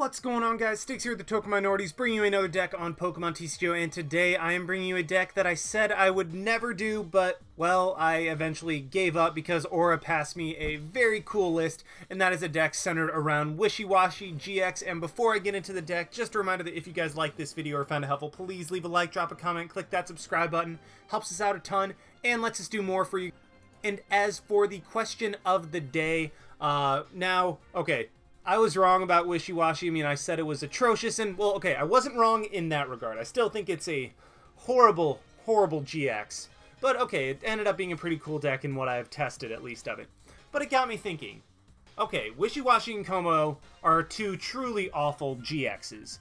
What's going on, guys? Sticks here with the Token Minorities, bringing you another deck on Pokemon TCGO, and today I am bringing you a deck that I said I would never do, but, well, I eventually gave up because Aura passed me a very cool list, and that is a deck centered around Wishiwashi-GX. And before I get into the deck, just a reminder that if you guys like this video or found it helpful, please leave a like, drop a comment, click that subscribe button. Helps us out a ton, and lets us do more for you. And as for the question of the day, okay, I was wrong about Wishiwashi. I mean, I said it was atrocious, and, well, okay, I wasn't wrong in that regard. I still think it's a horrible, horrible GX. But, okay, it ended up being a pretty cool deck in what I've tested, at least, of it. But it got me thinking. Okay, Wishiwashi and Como are two truly awful GXs.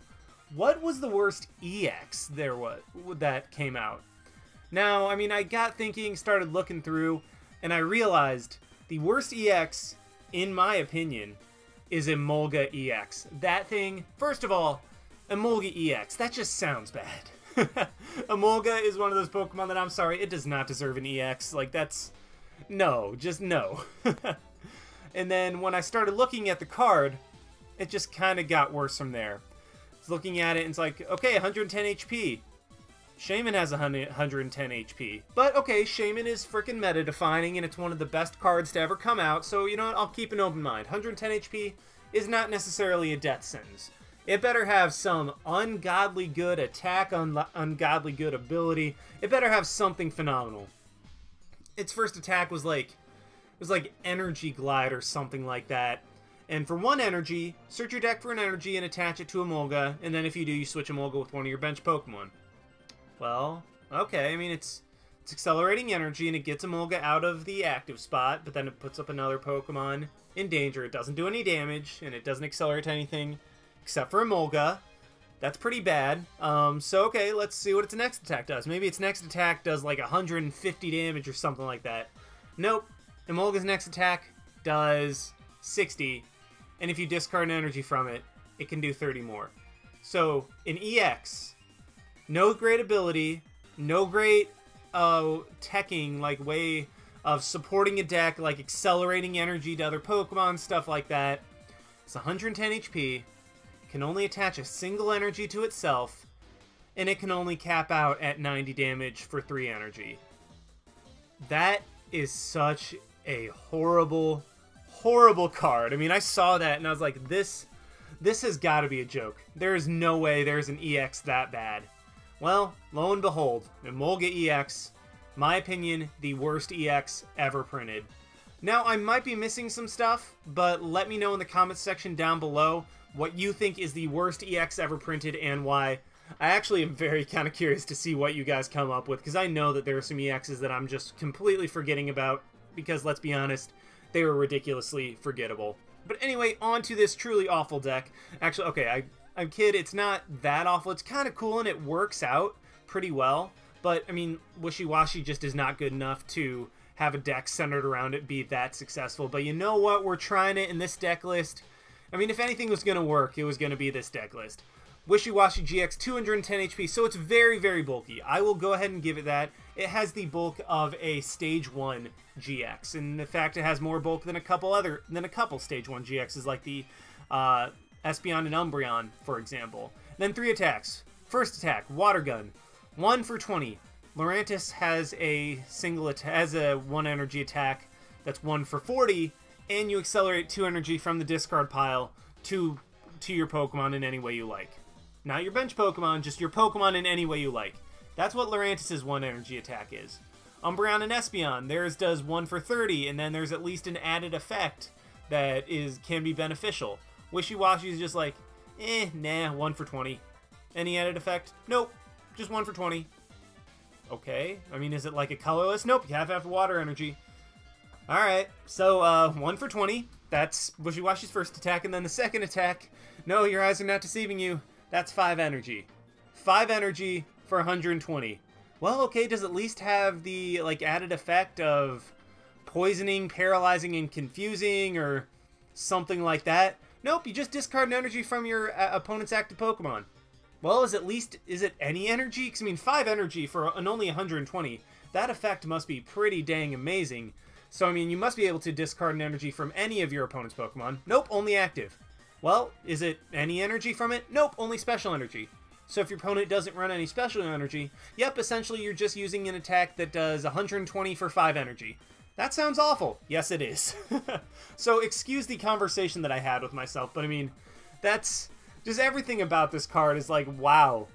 What was the worst EX that came out? Now, I mean, I got thinking, started looking through, and I realized the worst EX, in my opinion, is Emolga-EX. That thing, first of all, Emolga-EX, that just sounds bad. Emolga is one of those Pokemon that, I'm sorry, it does not deserve an EX. Like, that's, no, just no. And then when I started looking at the card, it just kind of got worse from there. I was looking at it and it's like, okay, 110 HP. Shaymin has 110 HP. But, okay, Shaymin is freaking meta-defining, and it's one of the best cards to ever come out, so, you know what, I'll keep an open mind. 110 HP is not necessarily a death sentence. It better have some ungodly good attack, ungodly good ability. It better have something phenomenal. Its first attack was like, it was like Energy Glide or something like that. And for one energy, search your deck for an energy and attach it to Emolga, and then if you do, you switch Emolga with one of your bench Pokemon. Well, okay, I mean, it's accelerating energy, and it gets Emolga out of the active spot, but then it puts up another Pokemon in danger. It doesn't do any damage, and it doesn't accelerate anything except for Emolga. That's pretty bad. So, okay, let's see what its next attack does. Maybe its next attack does, like, 150 damage or something like that. Nope. Emolga's next attack does 60, and if you discard an energy from it, it can do 30 more. So, in EX, no great ability, no great teching, like way of supporting a deck, like accelerating energy to other Pokemon, stuff like that. It's 110 HP, can only attach a single energy to itself, and it can only cap out at 90 damage for 3 energy. That is such a horrible, horrible card. I mean, I saw that and I was like, this has got to be a joke. There is no way there's an EX that bad. Well, lo and behold, Emolga-EX, my opinion, the worst EX ever printed. Now, I might be missing some stuff, but let me know in the comments section down below what you think is the worst EX ever printed and why. I actually am very kind of curious to see what you guys come up with, because I know that there are some EXs that I'm just completely forgetting about, because let's be honest, they were ridiculously forgettable. But anyway, on to this truly awful deck. Actually, okay, I'm kidding, it's not that awful. It's kind of cool and it works out pretty well. But, I mean, Wishiwashi just is not good enough to have a deck centered around it be that successful. But you know what? We're trying it in this deck list. I mean, if anything was going to work, it was going to be this deck list. Wishiwashi-GX, 210 HP, so it's very, very bulky. I will go ahead and give it that. It has the bulk of a Stage 1 GX. And in fact, it has more bulk than a couple Stage 1 GXs, like the Espeon and Umbreon, for example. Then 3 attacks. First attack, Water Gun, 1 for 20. Lurantis has a a 1 energy attack that's 1 for 40, and you accelerate 2 energy from the discard pile to your Pokemon in any way you like. Not your bench Pokemon, just your Pokemon in any way you like. That's what Lurantis' 1 energy attack is. Umbreon and Espeon, theirs does 1 for 30, and then there's at least an added effect that can be beneficial. Wishiwashi is just like, nah, 1 for 20. Any added effect? Nope, just 1 for 20. Okay, I mean, is it like a Colorless? Nope, you have to have water energy. Alright, so 1 for 20. That's Wishiwashi's first attack, and then the second attack, no, your eyes are not deceiving you. That's 5 energy. 5 energy for 120. Well, okay, does it at least have the, like, added effect of poisoning, paralyzing, and confusing, or something like that? Nope, you just discard an energy from your opponent's active Pokemon. Well, is it any energy? Because, I mean, 5 energy for only 120. That effect must be pretty dang amazing. So, I mean, you must be able to discard an energy from any of your opponent's Pokemon. Nope, only active. Well, is it any energy from it? Nope, only special energy. So if your opponent doesn't run any special energy, yep, essentially you're just using an attack that does 120 for 5 energy. That sounds awful. Yes, it is. So excuse the conversation that I had with myself, but I mean, that's just everything about this card is like, wow,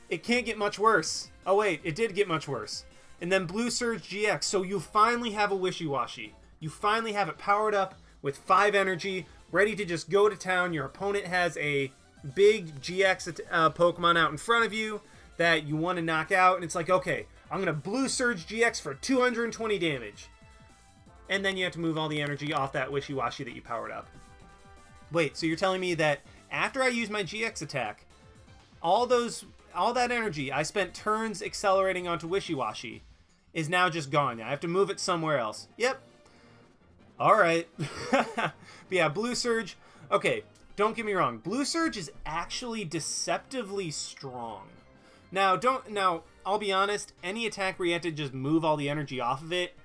it can't get much worse. Oh wait, it did get much worse. And then Blue Surge GX, so you finally have a Wishiwashi. You finally have it powered up with 5 energy, ready to just go to town. Your opponent has a big GX Pokemon out in front of you that you want to knock out, and it's like, okay, I'm going to Blue Surge GX for 220 damage. And then you have to move all the energy off that Wishiwashi that you powered up. Wait, so you're telling me that after I use my GX attack, all that energy I spent turns accelerating onto Wishiwashi is now just gone. I have to move it somewhere else. Yep. Alright. But yeah, Blue Surge. Okay, don't get me wrong. Blue Surge is actually deceptively strong. Now, I'll be honest, any attack where you have to just move all the energy off of it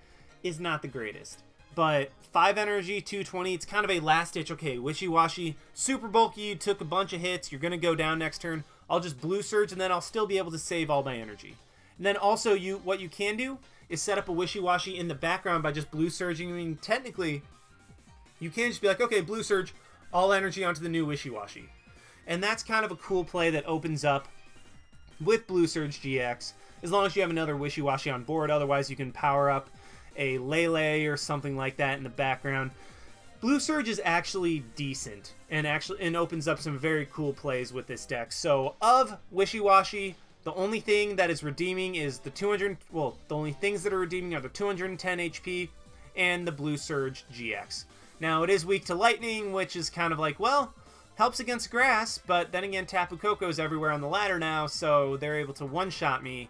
is not the greatest. But 5 energy, 220, it's kind of a last ditch. Okay, Wishiwashi, super bulky, you took a bunch of hits, you're going to go down next turn. I'll just Blue Surge, and then I'll still be able to save all my energy. And then also, what you can do is set up a Wishiwashi in the background by just Blue Surging. I mean, technically, you can just be like, okay, Blue Surge, all energy onto the new Wishiwashi. And that's kind of a cool play that opens up with Blue Surge GX, as long as you have another Wishiwashi on board. Otherwise, you can power up a Lele or something like that in the background. Blue Surge is actually decent and opens up some very cool plays with this deck. So of Wishiwashi, the only thing that is redeeming is the the only things that are redeeming are the 210 HP and the Blue Surge GX. Now it is weak to lightning, which is kind of like, well, helps against grass, but then again, Tapu Koko's everywhere on the ladder now, so they're able to one-shot me.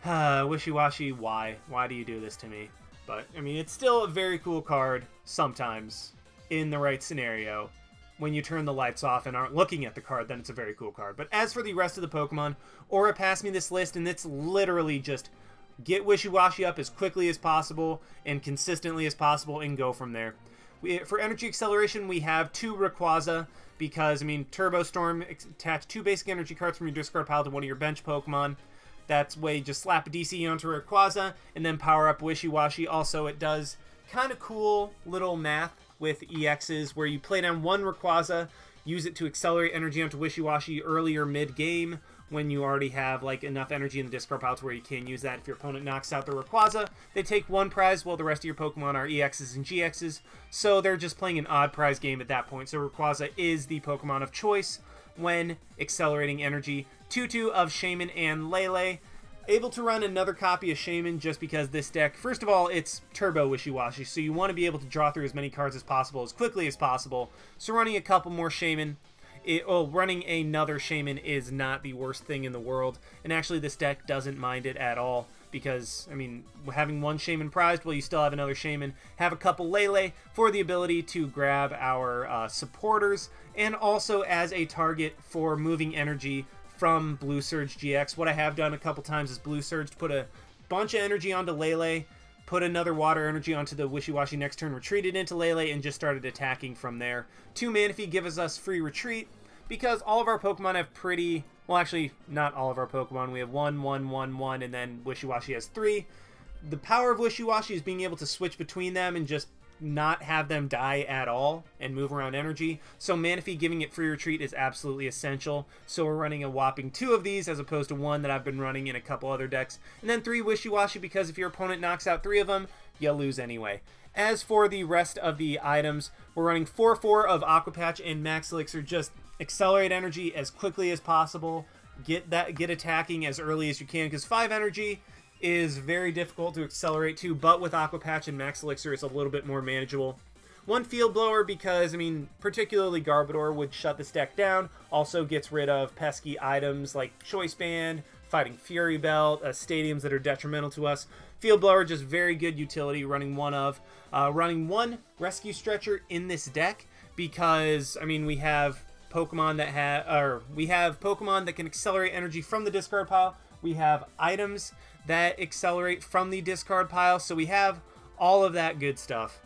Wishiwashi, why? Why do you do this to me? But, I mean, it's still a very cool card, sometimes, in the right scenario. When you turn the lights off and aren't looking at the card, then it's a very cool card. But as for the rest of the Pokemon, Aura passed me this list, and it's literally just get Wishiwashi up as quickly as possible and consistently as possible and go from there. For Energy Acceleration, we have 2 Rayquaza, because, I mean, Turbo Storm, attach 2 basic energy cards from your discard pile to one of your bench Pokemon. That's way you just slap a DC onto Rayquaza and then power up Wishiwashi. Also, it does kind of cool little math with EXs where you play down 1 Rayquaza, use it to accelerate energy onto Wishiwashi early or mid-game when you already have like enough energy in the discard pile to where you can use that. If your opponent knocks out the Rayquaza, they take 1 prize while the rest of your Pokemon are EXs and GXs. So they're just playing an odd prize game at that point. So Rayquaza is the Pokemon of choice when accelerating energy. 2/2 of Shaymin and Lele. Able to run another copy of Shaymin just because this deck, first of all, it's Turbo Wishiwashi, so you want to be able to draw through as many cards as possible as quickly as possible. So running a couple more Shaymin, running another Shaymin is not the worst thing in the world. And actually, this deck doesn't mind it at all because, I mean, having 1 Shaymin prized, well, you still have another Shaymin. Have a couple Lele for the ability to grab our supporters and also as a target for moving energy from Blue Surge GX. What I have done a couple times is Blue Surge, put a bunch of energy onto Lele, put another water energy onto the Wishiwashi next turn, retreated into Lele, and just started attacking from there. 2 Manaphy gives us free retreat because all of our Pokemon have pretty... Well, actually, not all of our Pokemon. We have 1, 1, 1, 1, and then Wishiwashi has 3. The power of Wishiwashi is being able to switch between them and just not have them die at all and move around energy. So Manaphy giving it free retreat is absolutely essential. So we're running a whopping 2 of these as opposed to 1 that I've been running in a couple other decks. And then 3 Wishiwashi because if your opponent knocks out 3 of them, you lose anyway. As for the rest of the items, we're running 4/4 of Aqua Patch and Max Elixir. Just accelerate energy as quickly as possible. Get attacking as early as you can because 5 energy is very difficult to accelerate to, but with Aqua Patch and Max Elixir, it's a little bit more manageable. 1 Field Blower because, I mean, particularly Garbodor would shut this deck down. Also gets rid of pesky items like Choice Band, Fighting Fury Belt, stadiums that are detrimental to us. Field Blower, just very good utility, running 1 of. Running 1 Rescue Stretcher in this deck because, I mean, we have Pokemon that can accelerate energy from the discard pile. We have items that accelerate from the discard pile, so we have all of that good stuff.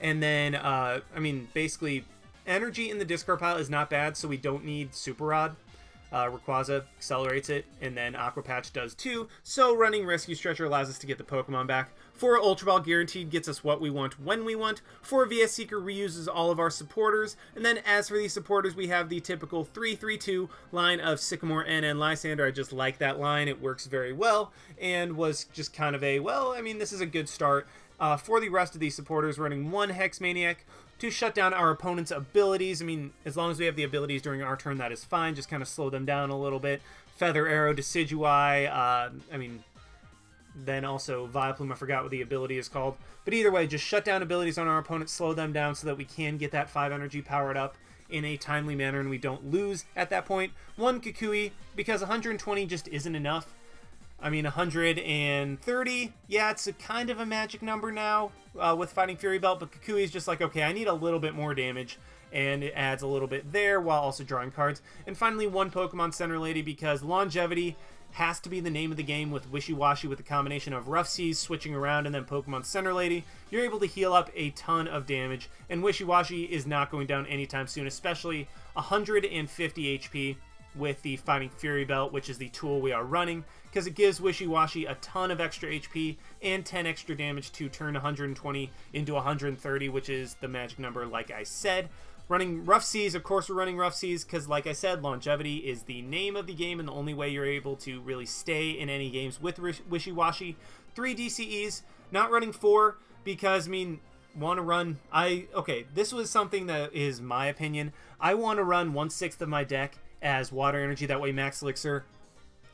And then, I mean, basically, energy in the discard pile is not bad, so we don't need Super Rod. Rayquaza accelerates it, and then Aqua Patch does too, so running Rescue Stretcher allows us to get the Pokemon back. 4 Ultra Ball guaranteed gets us what we want when we want. 4 VS Seeker reuses all of our supporters, and then as for these supporters, we have the typical 3-3-2 line of Sycamore and Lysandre. I just like that line, it works very well, and was just kind of a, well, I mean, this is a good start. For the rest of these supporters, running 1 Hex Maniac to shut down our opponent's abilities. I mean, as long as we have the abilities during our turn, that is fine. Just kind of slow them down a little bit. Feather Arrow, Decidueye, I mean, then also Vileplume, I forgot what the ability is called. But either way, just shut down abilities on our opponent, slow them down so that we can get that 5 energy powered up in a timely manner and we don't lose at that point. 1 Kukui, because 120 just isn't enough. I mean, 130, yeah, it's a kind of a magic number now with Fighting Fury Belt, but Kukui is just like, okay, I need a little bit more damage, and it adds a little bit there while also drawing cards. And finally, 1 Pokemon Center Lady, because longevity has to be the name of the game with Wishiwashi, with the combination of Rough Seas, switching around, and then Pokemon Center Lady. You're able to heal up a ton of damage, and Wishiwashi is not going down anytime soon, especially 150 HP with the Fighting Fury Belt, which is the tool we are running, because it gives Wishiwashi a ton of extra HP and 10 extra damage to turn 120 into 130, which is the magic number, like I said. Running Rough Seas, of course we're running Rough Seas, because like I said, longevity is the name of the game and the only way you're able to really stay in any games with Wishiwashi. 3 DCEs, not running 4, because, I mean, want to run, okay, this was something that is my opinion. I want to run 1/6 of my deck as water energy, that way Max Elixir,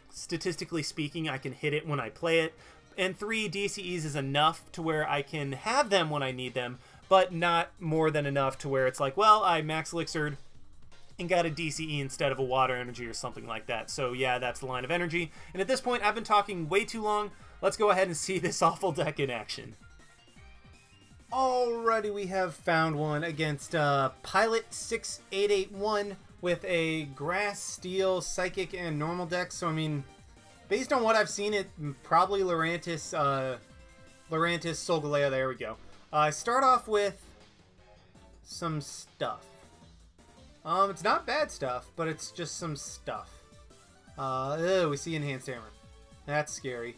statistically speaking, I can hit it when I play it, and 3 DCEs is enough to where I can have them when I need them, but not more than enough to where it's like, well, I Max Elixir'd and got a DCE instead of a water energy or something like that. So yeah, that's the line of energy, and at this point I've been talking way too long. Let's go ahead and see this awful deck in action. Alrighty, we have found one against Pilot 6881 with a Grass, Steel, Psychic, and Normal deck. So, I mean, based on what I've seen, it probably Lurantis, Solgaleo, there we go. I start off with some stuff. It's not bad stuff, but it's just some stuff. We see Enhanced Hammer. That's scary.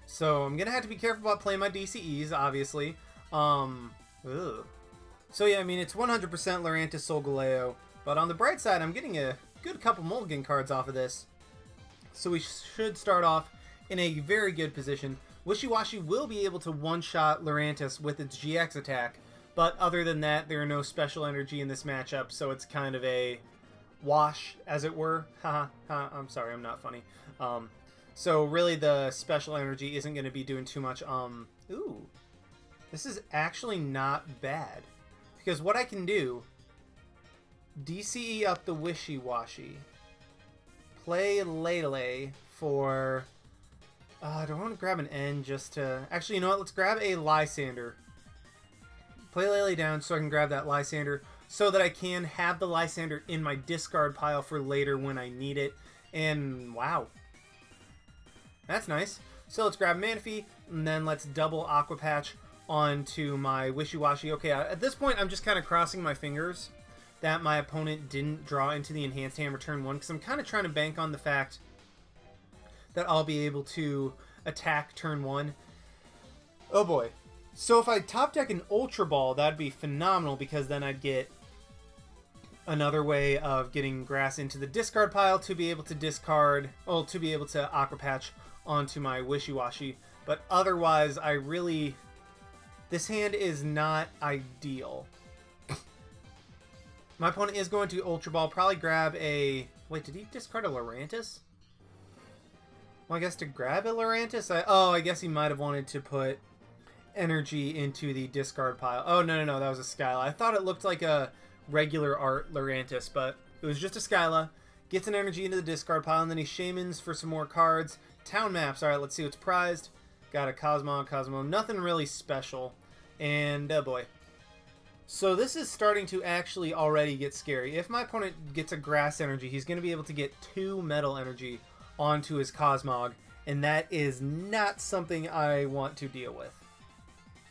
So, I'm gonna have to be careful about playing my DCEs, obviously. So yeah, I mean, it's 100% Lurantis Solgaleo, but on the bright side, I'm getting a good couple mulligan cards off of this. So we should start off in a very good position. Wishiwashi will be able to one-shot Lurantis with its GX attack, but other than that, there are no special energy in this matchup, so it's kind of a wash, as it were. Haha, I'm sorry, I'm not funny. So really the special energy isn't going to be doing too much. Ooh, this is actually not bad. Because what I can do, DCE up the Wishiwashi, play Lele for, do I want to grab an N just to, actually, you know what, let's grab a Lysandre. Play Lele down so I can grab that Lysandre, so that I can have the Lysandre in my discard pile for later when I need it. And wow, that's nice. So let's grab Manaphy, and then let's double Aqua Patch onto my Wishiwashi. Okay, at this point, I'm just kind of crossing my fingers that my opponent didn't draw into the Enhanced Hammer turn 1, because I'm kind of trying to bank on the fact that I'll be able to attack turn 1. Oh boy. So if I top deck an Ultra Ball, that'd be phenomenal, because then I'd get another way of getting grass into the discard pile to be able to discard, well, to be able to Aqua Patch onto my Wishiwashi. But otherwise, I really, this hand is not ideal. My opponent is going to Ultra Ball, probably grab a, wait, did he discard a Lurantis? Well, I guess to grab a Lurantis, I guess he might have wanted to put energy into the discard pile. Oh, no, that was a Skyla. I thought it looked like a regular art Lurantis, but it was just a Skyla. Gets an energy into the discard pile, and then he Shaymins for some more cards. Town maps. Alright, let's see what's prized. Got a Cosmo. Nothing really special. And, oh boy. So this is starting to actually already get scary. If my opponent gets a grass energy, he's going to be able to get 2 metal energy onto his Cosmog, and that is not something I want to deal with.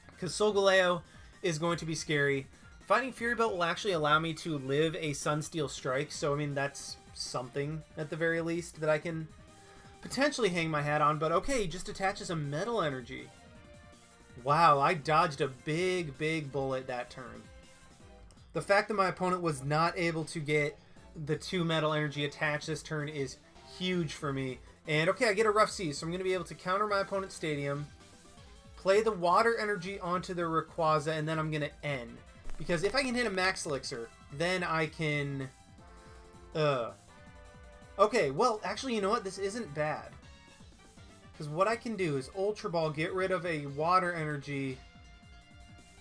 Because Solgaleo is going to be scary. Fighting Fury Belt will actually allow me to live a Sunsteel Strike, so I mean, that's something at the very least that I can potentially hang my hat on. But okay, he just attaches a Metal Energy. Wow, I dodged a big, big bullet that turn. The fact that my opponent was not able to get the 2 Metal Energy attached this turn is huge for me. And okay, I get a Rough Seas, so I'm going to be able to counter my opponent's Stadium, play the Water Energy onto the Rayquaza, and then I'm going to end. Because if I can hit a Max Elixir, then I can... Okay, well, actually, you know what? This isn't bad. Because what I can do is Ultra Ball, get rid of a Water Energy.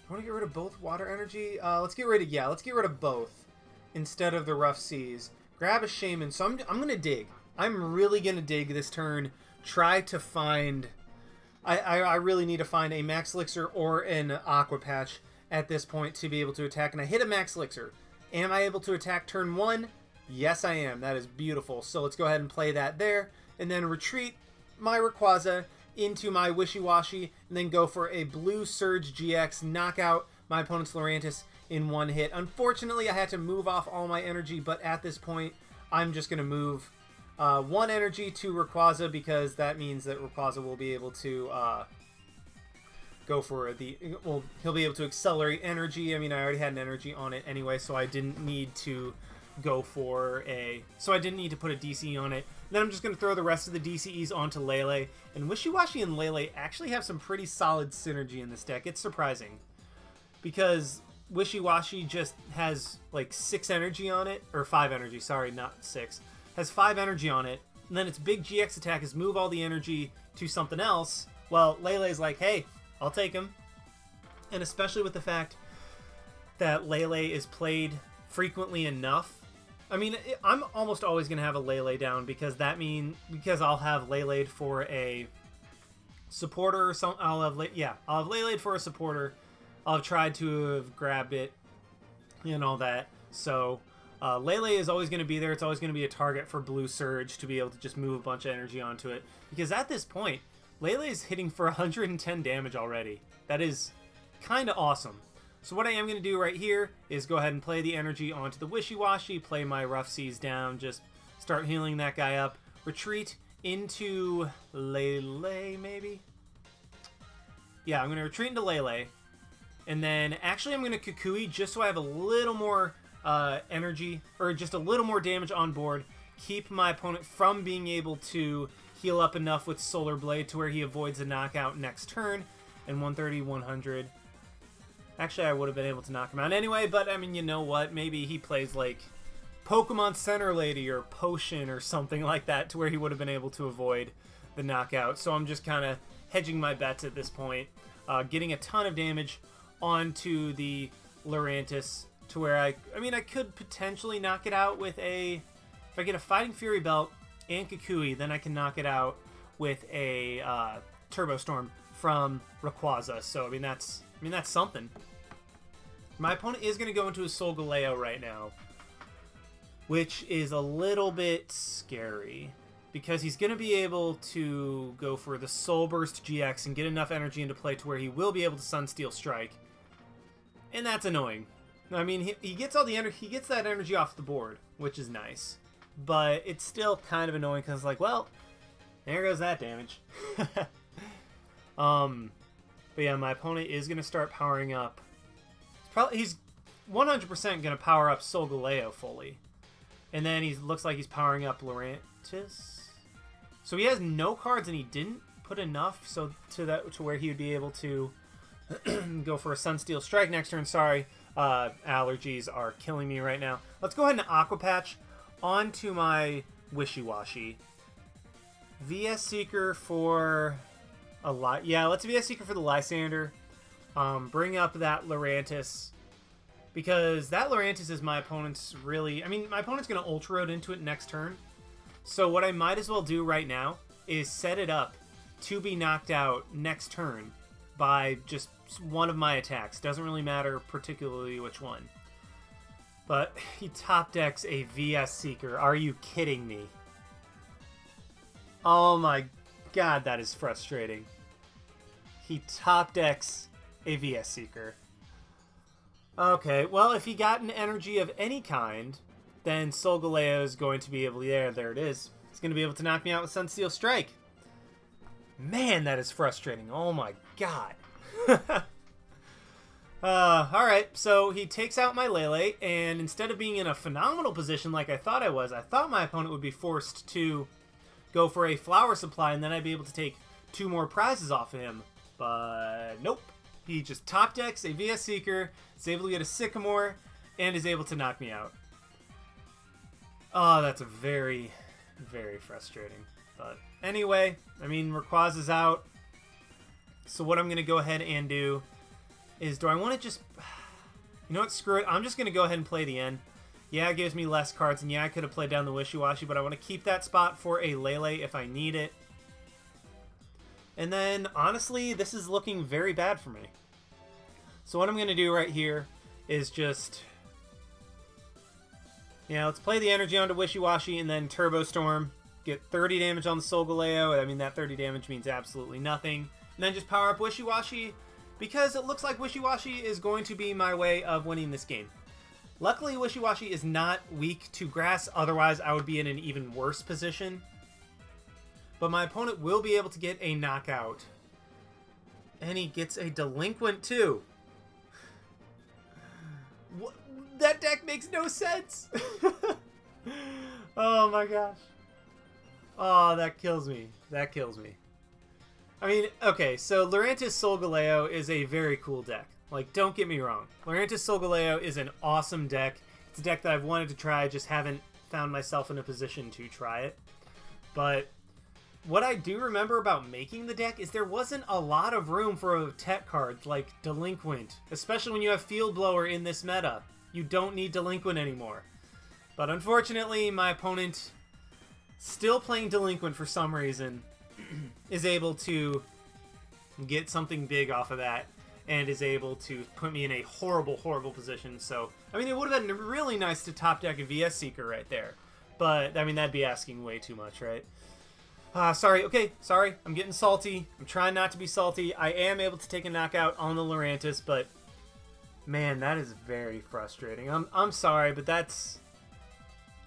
I want to get rid of both Water Energy. Let's get rid of both instead of the Rough Seas. Grab a Shaymin. So I'm going to dig. I'm really going to dig this turn. Try to find... I really need to find a Max Elixir or an Aqua Patch at this point to be able to attack. And I hit a Max Elixir. Am I able to attack turn 1? Yes, I am. That is beautiful. So let's go ahead and play that there. And then retreat my Rayquaza into my Wishiwashi. And then go for a Blue Surge GX. Knock out my opponent's Lurantis in one hit. Unfortunately, I had to move off all my energy. But at this point, I'm just going to move 1 energy to Rayquaza. Because that means that Rayquaza will be able to... go for the... Well, he'll be able to accelerate energy. I mean, I already had an energy on it anyway, so I didn't need to go for a... So I didn't need to put a DCE on it. Then I'm just going to throw the rest of the DCEs onto Lele. And Wishiwashi and Lele actually have some pretty solid synergy in this deck. It's surprising. Because Wishiwashi just has like 6 energy on it. Or 5 energy, sorry, not 6. Has 5 energy on it. And then its big GX attack is move all the energy to something else. Well, Lele's like, hey... I'll take him. And especially with the fact that Lele is played frequently enough. I mean, I'm almost always going to have a Lele down because because I'll have Lele for a supporter or something. I'll have Lele for a supporter. I'll have tried to have grabbed it and all that. So Lele is always going to be there. It's always going to be a target for Blue Surge to be able to just move a bunch of energy onto it. Because at this point, Lele is hitting for 110 damage already. That is kind of awesome. So what I am going to do right here is go ahead and play the energy onto the Wishiwashi, play my Rough Seas down, just start healing that guy up, retreat into Lele, maybe? Yeah, I'm going to retreat into Lele, and then actually I'm going to Kukui just so I have a little more energy, or just a little more damage on board, keep my opponent from being able to heal up enough with Solar Blade to where he avoids a knockout next turn. And 130, 100. Actually, I would have been able to knock him out anyway, but I mean, you know what? Maybe he plays like Pokemon Center Lady or Potion or something like that to where he would have been able to avoid the knockout. So I'm just kind of hedging my bets at this point. Getting a ton of damage onto the Lurantis to where I could potentially knock it out with a... If I get a Fighting Fury Belt and Kukui, then I can knock it out with a Turbo Storm from Rayquaza. So I mean that's something. My opponent is going to go into a Solgaleo right now, which is a little bit scary because he's going to be able to go for the Soul Burst GX and get enough energy into play to where he will be able to Sunsteel Strike, and that's annoying. I mean, he gets all the energy. He gets that energy off the board, which is nice. But it's still kind of annoying because, like, well, there goes that damage. But yeah, my opponent is going to start powering up. He's 100% going to power up Solgaleo fully. And then he looks like he's powering up Lurantis. So he has no cards and he didn't put enough so to where he would be able to go for a Sunsteel Strike next turn. Sorry, allergies are killing me right now. Let's go ahead and Aqua Patch onto my Wishiwashi. VS Seeker for a lot. Yeah, let's VS Seeker for the Lysandre. Bring up that Lurantis. Because that Lurantis is my opponent's really... I mean, my opponent's going to Ultra Road into it next turn. So what I might as well do right now is set it up to be knocked out next turn by just one of my attacks. Doesn't really matter particularly which one. But he top decks a VS Seeker. Are you kidding me? Oh my god, that is frustrating. He top decks a VS Seeker. Okay, well, if he got an energy of any kind, then Solgaleo is going to be able to... There it is. He's going to be able to knock me out with Sunsteel Strike. Man, that is frustrating. Oh my god. Alright, so he takes out my Lele, and instead of being in a phenomenal position like I thought I was, I thought my opponent would be forced to go for a Flower Supply, and then I'd be able to take 2 more prizes off of him. But nope. He just top decks a VS Seeker, is able to get a Sycamore, and is able to knock me out. Oh, that's very, very frustrating. But anyway, I mean, Rayquaza's out. So what I'm going to go ahead and do is, do I want to just... You know what, screw it. I'm just going to go ahead and play the end. Yeah, it gives me less cards, and yeah, I could have played down the Wishiwashi, but I want to keep that spot for a Lele if I need it. And then, honestly, this is looking very bad for me. So what I'm going to do right here is just... Yeah, let's play the energy onto Wishiwashi and then Turbo Storm. Get 30 damage on the Solgaleo. I mean, that 30 damage means absolutely nothing. And then just power up Wishiwashi, because it looks like Wishiwashi is going to be my way of winning this game. Luckily, Wishiwashi is not weak to grass, otherwise I would be in an even worse position. But my opponent will be able to get a knockout. And he gets a Delinquent too. What? That deck makes no sense. Oh my gosh. Oh, that kills me. That kills me. I mean, okay, so Lurantis Solgaleo is a very cool deck. Like, don't get me wrong. Lurantis Solgaleo is an awesome deck. It's a deck that I've wanted to try, just haven't found myself in a position to try it. But what I do remember about making the deck is there wasn't a lot of room for a tech card like Delinquent, especially when you have Field Blower in this meta. You don't need Delinquent anymore. But unfortunately, my opponent, still playing Delinquent for some reason, is able to get something big off of that and is able to put me in a horrible, horrible position. So, I mean, it would have been really nice to top deck a VS Seeker right there. But, I mean, that'd be asking way too much, right? Sorry. Okay, sorry. I'm getting salty. I'm trying not to be salty. I am able to take a knockout on the Lurantis, but man, that is very frustrating. I'm sorry, but that's...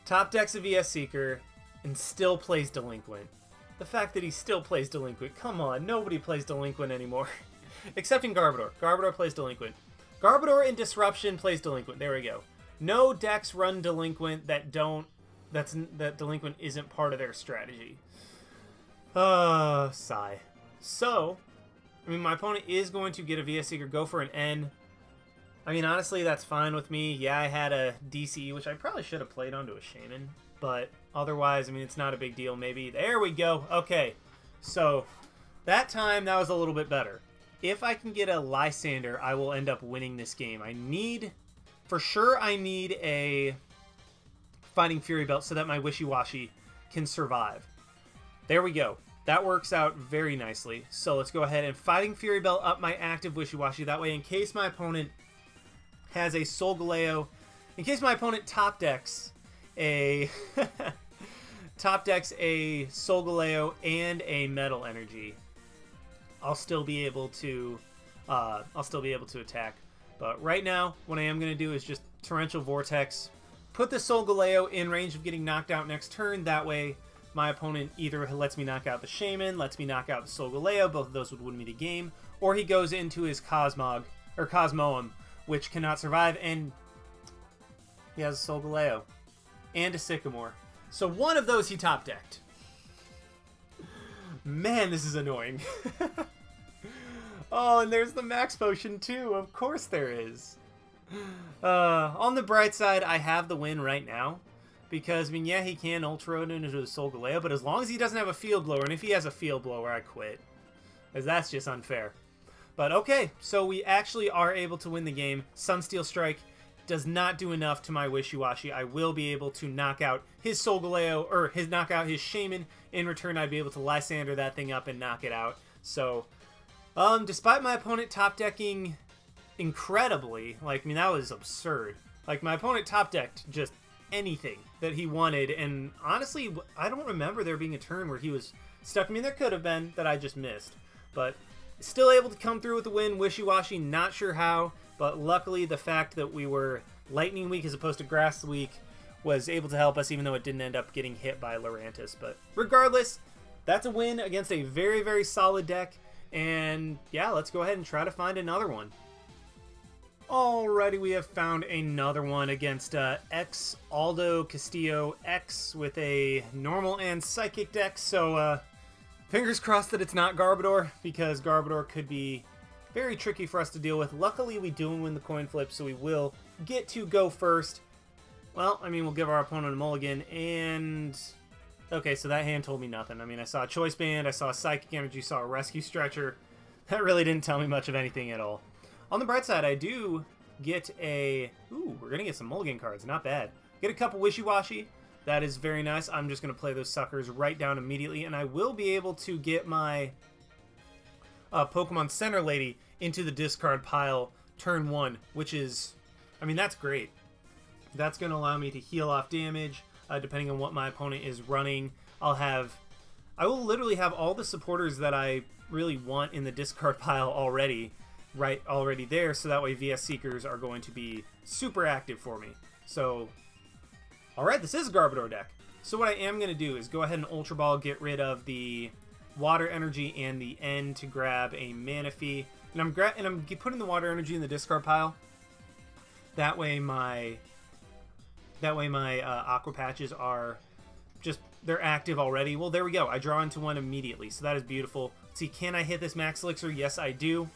Top decks a VS Seeker and still plays Delinquent. The fact that he still plays Delinquent, come on, nobody plays Delinquent anymore. Except in Garbodor. Garbodor plays Delinquent. Garbodor in Disruption plays Delinquent. There we go. No decks run Delinquent that don't... that Delinquent isn't part of their strategy. Sigh. So, I mean, my opponent is going to get a VS Seeker, go for an N. I mean, honestly, that's fine with me. Yeah, I had a DCE, which I probably should have played onto a Shaymin. But otherwise, I mean, it's not a big deal, maybe. There we go. Okay. So, that time, that was a little bit better. If I can get a Lysandre, I will end up winning this game. I need... For sure, I need a Fighting Fury Belt so that my Wishiwashi can survive. There we go. That works out very nicely. So, let's go ahead and Fighting Fury Belt up my active Wishiwashi. That way, in case my opponent has a Solgaleo, in case my opponent top decks a Solgaleo and a Metal Energy, I'll still be able to attack. But right now, what I am going to do is just Torrential Vortex, put the Solgaleo in range of getting knocked out next turn. That way, my opponent either lets me knock out the Shaymin, lets me knock out the Solgaleo, both of those would win me the game, or he goes into his Cosmoem, which cannot survive, and he has a Solgaleo and a Sycamore. So one of those he top decked. Man, this is annoying. Oh, and there's the Max Potion too. Of course there is. On the bright side, I have the win right now. Because, I mean, yeah, he can Ultra Road into the Solgaleo, but as long as he doesn't have a Field Blower, and if he has a Field Blower, I quit. Because that's just unfair. But okay, so we actually are able to win the game. Sunsteel Strike does not do enough to my Wishiwashi. I will be able to knock out his Solgaleo, or knock out his Shaymin. In return, I'd be able to Lysandre that thing up and knock it out. So, despite my opponent top decking incredibly, like, I mean, that was absurd. Like, my opponent top decked just anything that he wanted, and honestly, I don't remember there being a turn where he was stuck. I mean, there could have been that I just missed, but still able to come through with the win. Wishiwashi, not sure how, but luckily the fact that we were Lightning Week as opposed to Grass Week was able to help us, even though it didn't end up getting hit by Lurantis. But regardless, that's a win against a very, very solid deck. And yeah, let's go ahead and try to find another one. Alrighty, we have found another one against X Aldo Castillo X with a normal and psychic deck. So fingers crossed that it's not Garbodor, because Garbodor could be very tricky for us to deal with. Luckily, we do win the coin flip, so we will get to go first. Well, I mean, we'll give our opponent a mulligan, and... okay, so that hand told me nothing. I mean, I saw a Choice Band, I saw a Psychic Energy, saw a Rescue Stretcher. That really didn't tell me much of anything at all. On the bright side, I do get a... ooh, we're going to get some mulligan cards. Not bad. Get a couple Wishiwashi. That is very nice. I'm just going to play those suckers right down immediately, and I will be able to get my Pokemon Center Lady into the discard pile turn 1, which is... I mean, that's great. That's going to allow me to heal off damage, depending on what my opponent is running. I will literally have all the supporters that I really want in the discard pile already there, so that way VS Seekers are going to be super active for me. So, alright, this is a Garbodor deck. So what I am going to do is go ahead and Ultra Ball, get rid of the Water Energy and the N to grab a Manaphy. And I'm putting the Water Energy in the discard pile. That way my Aqua Patches are just, they're active already. Well, there we go. I draw into one immediately, so that is beautiful. Let's see, can I hit this Max Elixir? Yes, I do.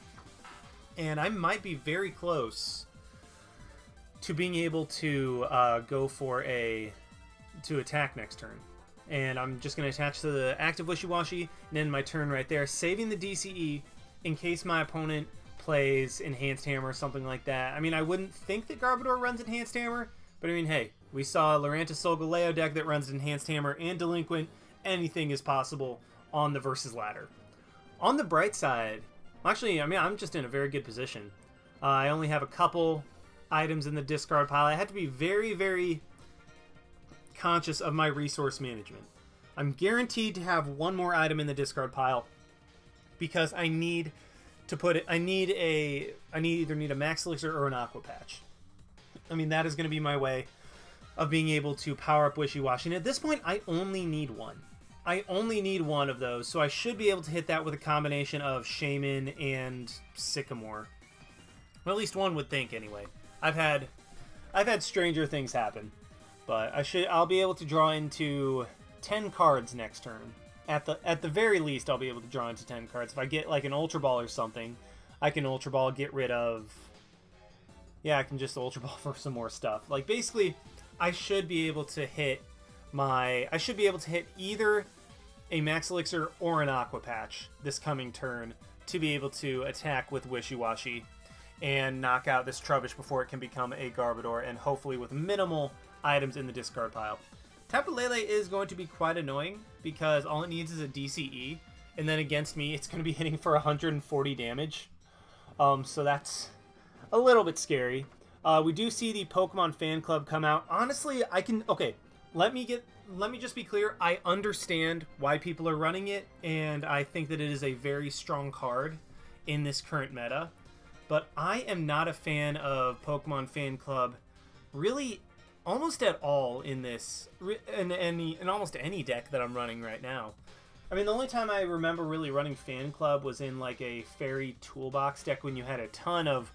And I might be very close to being able to go for to attack next turn. And I'm just going to attach to the active Wishiwashi, and end my turn right there, saving the DCE in case my opponent plays Enhanced Hammer or something like that. I mean, I wouldn't think that Garbodor runs Enhanced Hammer, but I mean, hey, we saw a Lurantis Solgaleo deck that runs Enhanced Hammer and Delinquent. Anything is possible on the versus ladder. On the bright side, actually, I mean, I'm just in a very good position. I only have a couple items in the discard pile. I have to be very, very conscious of my resource management. I'm guaranteed to have one more item in the discard pile because I need to put it. I either need a Max Elixir or an Aqua Patch. I mean, that is going to be my way of being able to power up Wishiwashi. And at this point, I only need one. I only need one of those, so I should be able to hit that with a combination of Shaymin and Sycamore. Well, at least one would think, anyway. I've had stranger things happen, but I'll be able to draw into 10 cards next turn. At the very least, I'll be able to draw into 10 cards. If I get like an Ultra Ball or something, I can Ultra Ball, get rid of... yeah, I can just Ultra Ball for some more stuff. Like, basically, I should be able to hit either a Max Elixir or an Aqua Patch this coming turn to be able to attack with Wishiwashi and knock out this Trubbish before it can become a Garbodor, and hopefully with minimal items in the discard pile. Tapu Lele is going to be quite annoying because all it needs is a DCE, and then against me it's going to be hitting for 140 damage. So that's a little bit scary. We do see the Pokemon Fan Club come out. Honestly, okay, let me just be clear. I understand why people are running it, and I think that it is a very strong card in this current meta. But I am not a fan of Pokemon Fan Club really almost at all in this, in almost any deck that I'm running right now. I mean, the only time I remember really running Fan Club was in like a Fairy Toolbox deck when you had a ton of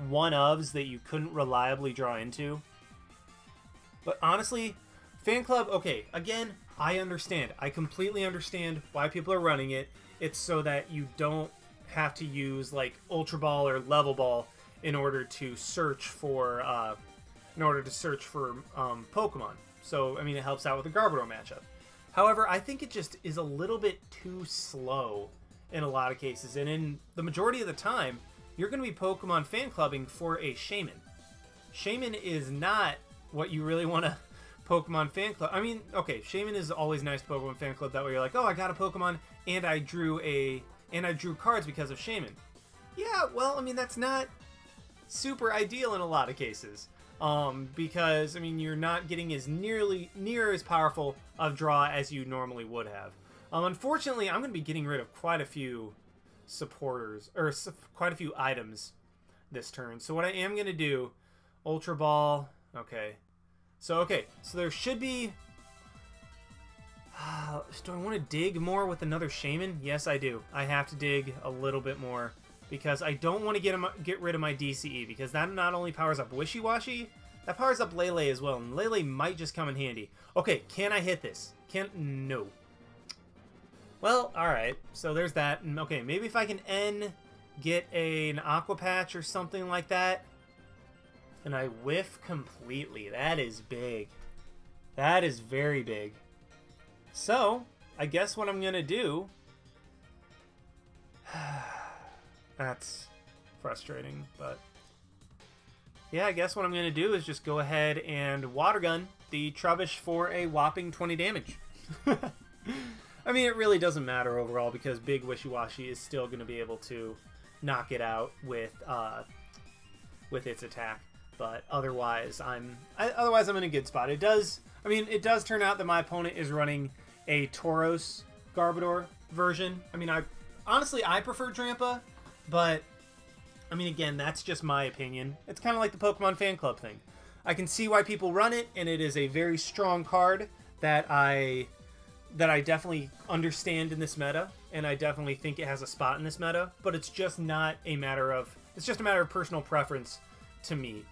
one-ofs that you couldn't reliably draw into. But honestly, Fan Club, okay, again, I understand. I completely understand why people are running it. It's so that you don't have to use like Ultra Ball or Level Ball in order to search for Pokemon. So I mean, it helps out with the Garbodor matchup. However, I think it just is a little bit too slow in a lot of cases, and in the majority of the time, you're going to be Pokemon Fan Clubbing for a Shaymin. Shaymin is not what you really want to Pokemon Fan Club. I mean, okay, Shaymin is always nice to Pokemon Fan Club. That way you're like, oh, I got a Pokemon and I drew cards because of Shaymin. Yeah, well, I mean, that's not super ideal in a lot of cases. Because, I mean, you're not getting near as powerful of draw as you normally would have. Unfortunately, I'm going to be getting rid of quite a few supporters, or quite a few items this turn. So what I am going to do, Ultra Ball, okay. So there should be... do I want to dig more with another Shaymin? Yes, I do. I have to dig a little bit more because I don't want to get rid of my DCE, because that not only powers up Wishiwashi, that powers up Lele as well, and Lele might just come in handy. Okay, can I hit this? No. Well, alright, so there's that. And okay, maybe if I can get an Aqua Patch or something like that, and I whiff completely. That is big. That is very big. So, I guess what I'm going to do... That's frustrating, but... Yeah, I guess what I'm going to do is just go ahead and Water Gun the Trubbish for a whopping 20 damage. I mean, it really doesn't matter overall because Big Wishiwashi is still going to be able to knock it out with its attack. But otherwise, I'm in a good spot. It does turn out that my opponent is running a Tauros Garbodor version. I mean, honestly I prefer Drampa, but I mean, again, that's just my opinion. It's kind of like the Pokemon fan club thing. I can see why people run it, and it is a very strong card that I definitely understand in this meta, and I definitely think it has a spot in this meta, but it's just not a matter of... It's just a matter of personal preference to me.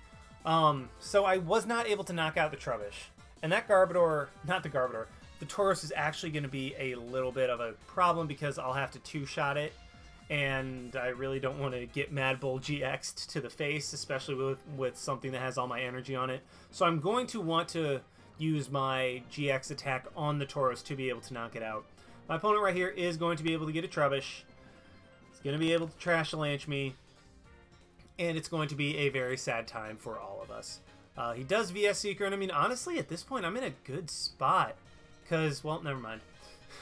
So I was not able to knock out the Trubbish. And that Garbodor... Not the Garbodor. The Tauros is actually going to be a little bit of a problem because I'll have to two-shot it. And I really don't want to get Mad Bull GX'd to the face, especially with something that has all my energy on it. So I'm going to want to use my GX attack on the Tauros to be able to knock it out. My opponent right here is going to be able to get a Trubbish. He's going to be able to Trash-Lanch me. And it's going to be a very sad time for all of us. He does VS Seeker, and I mean, honestly, at this point, I'm in a good spot. Because, well, never mind.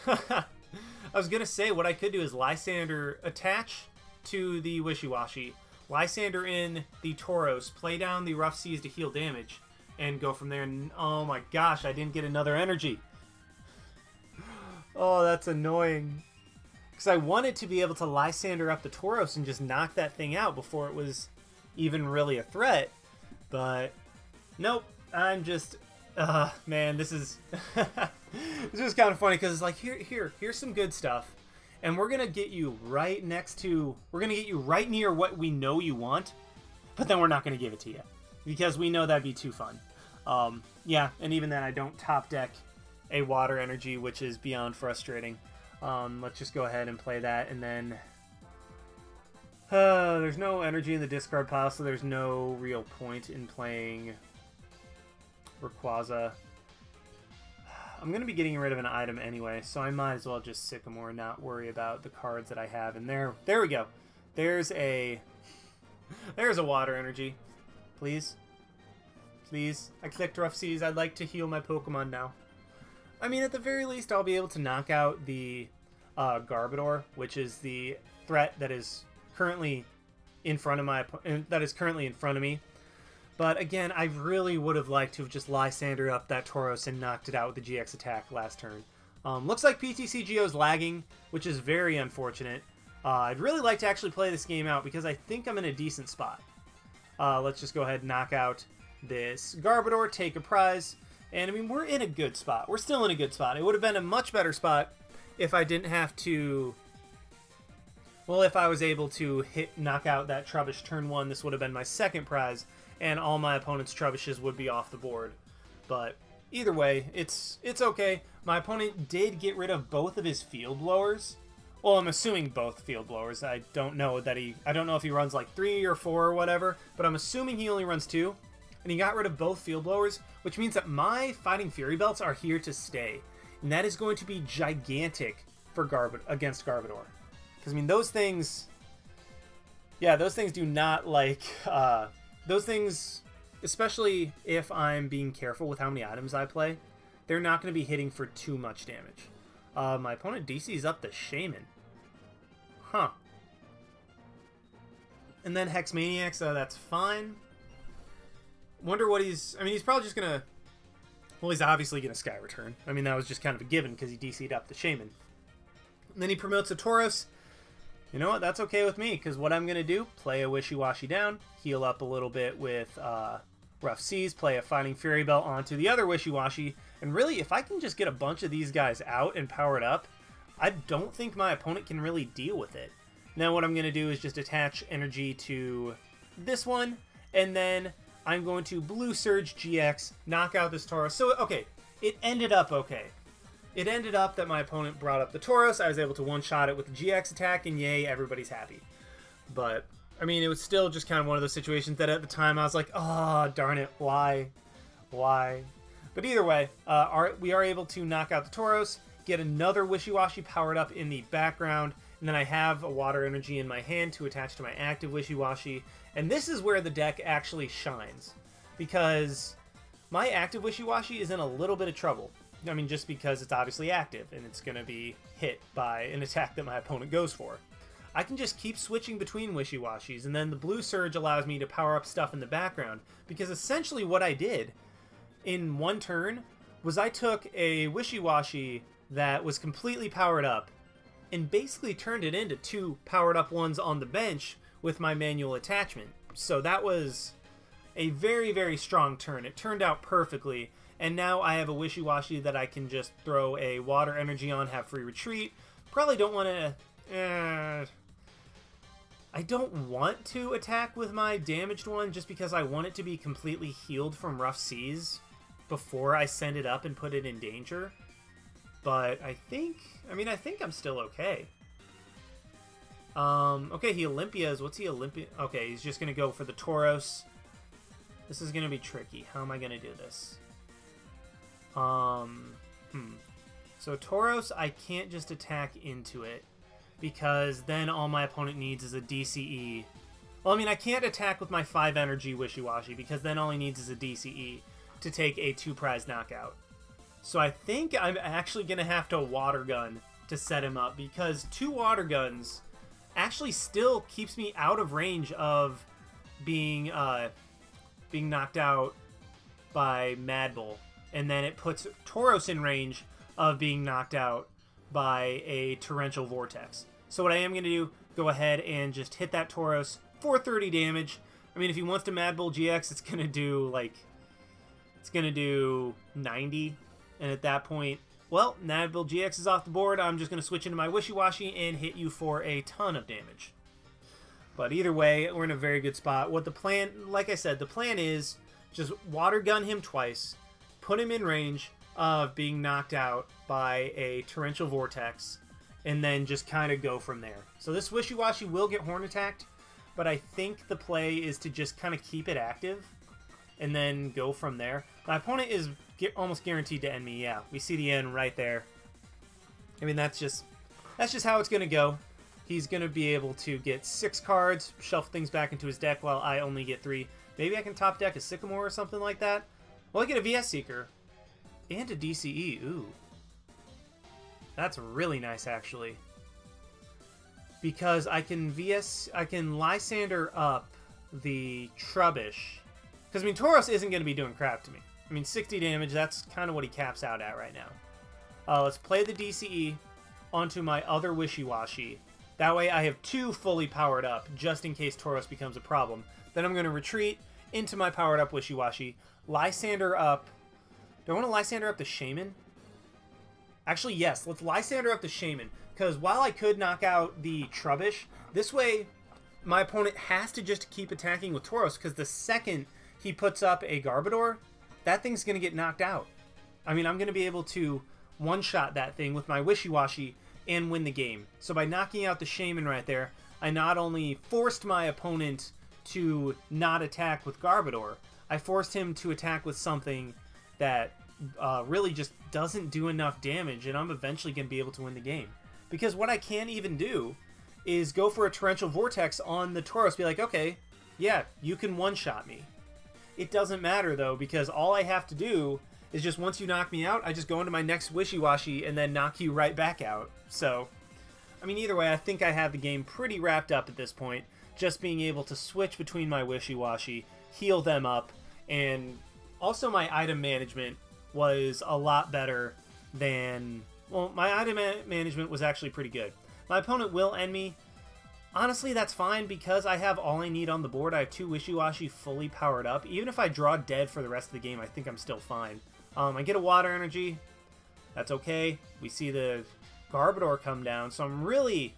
I was going to say, what I could do is Lysandre attach to the Wishiwashi, Lysandre in the Tauros, play down the Rough Seas to heal damage, and go from there. And, oh my gosh, I didn't get another energy. Oh, that's annoying. Because I wanted to be able to Lysandre up the Tauros and just knock that thing out before it was even really a threat. But, nope, I'm just... man, this is... It's just kind of funny because it's like, here's some good stuff. And we're going to get you right next to... We're going to get you right near what we know you want. But then we're not going to give it to you. Because we know that'd be too fun. Yeah, and even then I don't top deck a water energy, which is beyond frustrating. Let's just go ahead and play that. And then... there's no energy in the discard pile, so there's no real point in playing Rayquaza. I'm going to be getting rid of an item anyway, so I might as well just Sycamore and not worry about the cards that I have. And there we go. There's a water energy. Please. Please. I clicked Rough Seas. I'd like to heal my Pokemon now. I mean, at the very least, I'll be able to knock out the Garbodor, which is the threat that is currently in front of me. But again, I really would have liked to have just Lysandre up that Tauros and knocked it out with the GX attack last turn. Looks like PTCGO is lagging, which is very unfortunate. I'd really like to actually play this game out because I think I'm in a decent spot. Let's just go ahead and knock out this Garbodor, take a prize. And I mean, we're in a good spot. We're still in a good spot. It would have been a much better spot if I didn't have to... Well, if I was able to knock out that Trubbish turn 1, this would have been my second prize. And all my opponent's Trubbishes would be off the board. But either way, it's okay. My opponent did get rid of both of his Field Blowers. Well, I'm assuming both Field Blowers. I don't know if he runs like 3 or 4 or whatever, but I'm assuming he only runs 2. And he got rid of both Field Blowers, which means that my Fighting Fury Belts are here to stay. And that is going to be gigantic for against Garbodor. Because, I mean, those things... Yeah, those things do not like... Those things, especially if I'm being careful with how many items I play, they're not going to be hitting for too much damage. My opponent DC's up the Shaymin. Huh. And then Hex Maniac, so that's fine. Wonder what he's... I mean, he's probably just going to... Well, he's obviously going to Sky Return. I mean, that was just kind of a given because he DC'd up the Shaymin. And then he promotes a Tauros. You know what? That's okay with me, because what I'm going to do, play a Wishiwashi down, heal up a little bit with Rough Seas, play a Fighting Fury Belt onto the other Wishiwashi, and really, if I can just get a bunch of these guys out and power it up, I don't think my opponent can really deal with it. Now what I'm going to do is just attach energy to this one, and then I'm going to Blue Surge GX, knock out this Tauros. So, okay, it ended up okay. It ended up that my opponent brought up the Tauros, I was able to one-shot it with the GX attack, and yay, everybody's happy. But, I mean, it was still just kind of one of those situations that at the time I was like, oh, darn it, why? Why? But either way, we are able to knock out the Tauros, get another Wishiwashi powered up in the background, and then I have a water energy in my hand to attach to my active Wishiwashi. And this is where the deck actually shines, because my active Wishiwashi is in a little bit of trouble. I mean, just because it's obviously active, and it's going to be hit by an attack that my opponent goes for. I can just keep switching between Wishiwashis, and then the Blue Surge allows me to power up stuff in the background, because essentially what I did in one turn was I took a Wishiwashi that was completely powered up, and basically turned it into two powered up ones on the bench with my manual attachment. So that was a very, very strong turn. It turned out perfectly, and now I have a Wishiwashi that I can just throw a water energy on, have free retreat. Probably don't want to... I don't want to attack with my damaged one just because I want it to be completely healed from Rough Seas before I send it up and put it in danger. But I think I'm still okay. Okay, he Olympias. What's he Olympia? Okay, he's just going to go for the Tauros. This is going to be tricky. How am I going to do this? So Tauros, I can't just attack into it, because then all my opponent needs is a DCE. Well, I mean, I can't attack with my 5 energy Wishiwashi, because then all he needs is a DCE to take a 2-prize knockout. So I think I'm actually going to have to Water Gun to set him up, because 2 Water Guns actually still keeps me out of range of being knocked out by Mad Bull. And then it puts Tauros in range of being knocked out by a Torrential Vortex. So what I am going to do, go ahead and just hit that Tauros for 30 damage. I mean, if he wants to Mad Bull GX, it's going to do, like, it's going to do 90. And at that point, well, Mad Bull GX is off the board. I'm just going to switch into my Wishiwashi and hit you for a ton of damage. But either way, we're in a very good spot. What the plan, like I said, the plan is just Water Gun him twice, put him in range of being knocked out by a Torrential Vortex, and then just kind of go from there. So this Wishiwashi will get Horn attacked, but I think the play is to just kind of keep it active and then go from there. My opponent is almost guaranteed to end me. Yeah, we see the end right there. I mean, that's just how it's going to go. He's going to be able to get 6 cards, shuffle things back into his deck while I only get 3. Maybe I can top deck a Sycamore or something like that. Well, I get a VS Seeker and a DCE. Ooh. That's really nice, actually. Because I can Lysandre up the Trubbish. Because, I mean, Tauros isn't going to be doing crap to me. I mean, 60 damage, that's kind of what he caps out at right now. Let's play the DCE onto my other Wishiwashi. That way I have 2 fully powered up, just in case Tauros becomes a problem. Then I'm going to retreat into my powered up Wishiwashi. Lysandre up... Do I want to Lysandre up the Shaymin? Actually, yes. Let's Lysandre up the Shaymin. Because while I could knock out the Trubbish, this way my opponent has to just keep attacking with Tauros, because the second he puts up a Garbodor, that thing's going to get knocked out. I mean, I'm going to be able to one-shot that thing with my Wishiwashi and win the game. So by knocking out the Shaymin right there, I not only forced my opponent to not attack with Garbodor, I forced him to attack with something that really just doesn't do enough damage, and I'm eventually going to be able to win the game. Because what I can't even do is go for a Torrential Vortex on the Tauros, be like, okay, yeah, you can one-shot me. It doesn't matter, though, because all I have to do is just once you knock me out, I just go into my next Wishiwashi and then knock you right back out. So, I mean, either way, I think I have the game pretty wrapped up at this point. Just being able to switch between my Wishiwashi, heal them up, and also my item management was a lot better than... Well, my item management was actually pretty good. My opponent will end me, honestly, that's fine because I have all I need on the board. I have 2 Wishiwashi fully powered up. Even if I draw dead for the rest of the game, I think I'm still fine. I get a Water Energy. That's okay. We see the Garbodor come down, so I'm really...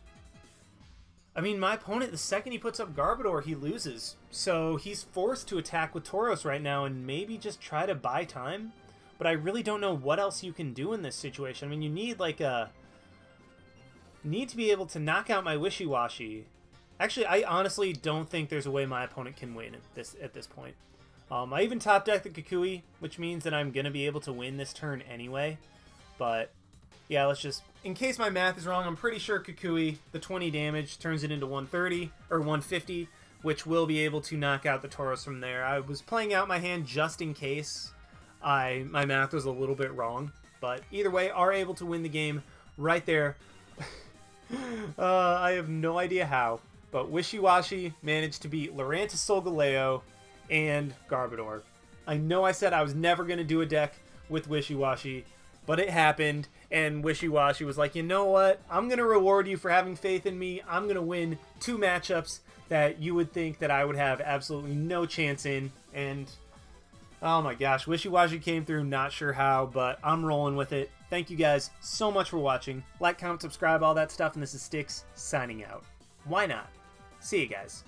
I mean, my opponent, the second he puts up Garbodor, he loses. So he's forced to attack with Tauros right now and maybe just try to buy time. But I really don't know what else you can do in this situation. I mean, you need like a... need to be able to knock out my Wishiwashi. Actually, I honestly don't think there's a way my opponent can win at this point. I even top deck the Kukui, which means that I'm going to be able to win this turn anyway. But yeah, let's just... in case my math is wrong, I'm pretty sure Kukui, the 20 damage, turns it into 130 or 150, which will be able to knock out the Tauros from there. I was playing out my hand just in case my math was a little bit wrong. But either way, are able to win the game right there. I have no idea how, but Wishiwashi managed to beat Lurantis Solgaleo and Garbodor. I know I said I was never going to do a deck with Wishiwashi, but it happened, and Wishiwashi was like, you know what? I'm going to reward you for having faith in me. I'm going to win 2 matchups that you would think that I would have absolutely no chance in, and oh my gosh, Wishiwashi came through, not sure how, but I'm rolling with it. Thank you guys so much for watching. Like, comment, subscribe, all that stuff, and this is Styx signing out. Why not? See you guys.